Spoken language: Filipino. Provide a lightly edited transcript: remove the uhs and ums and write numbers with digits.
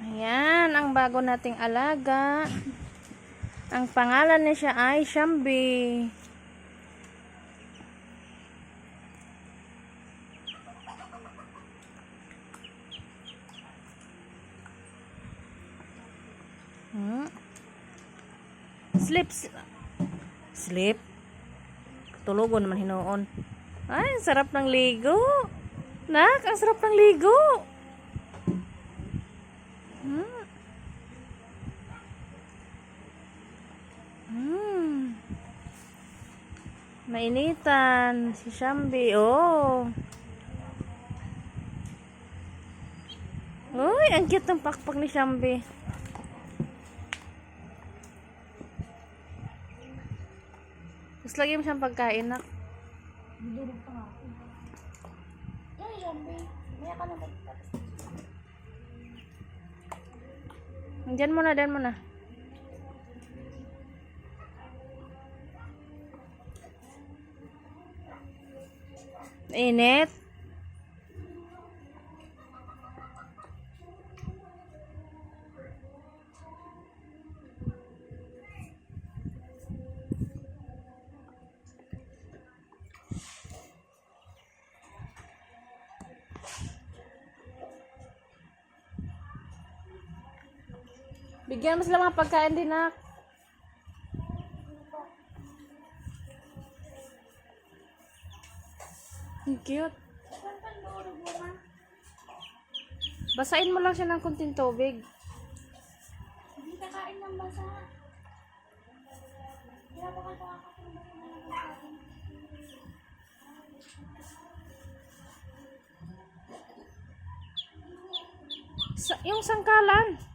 Ayan, ang bago nating alaga. Ang pangalan niya siya ay Shambi. Sleep. Sleep. Tulugon naman hinoon. Ay, ang sarap ng ligo. Nak, ang sarap ng ligo. Mainitan si Shambi. Oh. Uy, ang cute ng pakpak ni Shambi. Gusto lagi mo siyang pagkain, nak. Durog pa nga ako. Ay, Shambi. Maya ka na magtapos. Diyan muna. Init. Bigyan mo sila mga pagkain din, nak. Ang cute. Saan pa durog mo, ma? Basain mo lang siya ng kunting tubig. Hindi kakain ng basa. Kaya baka nakakatulog na lang pagkain. Yung sangkalan.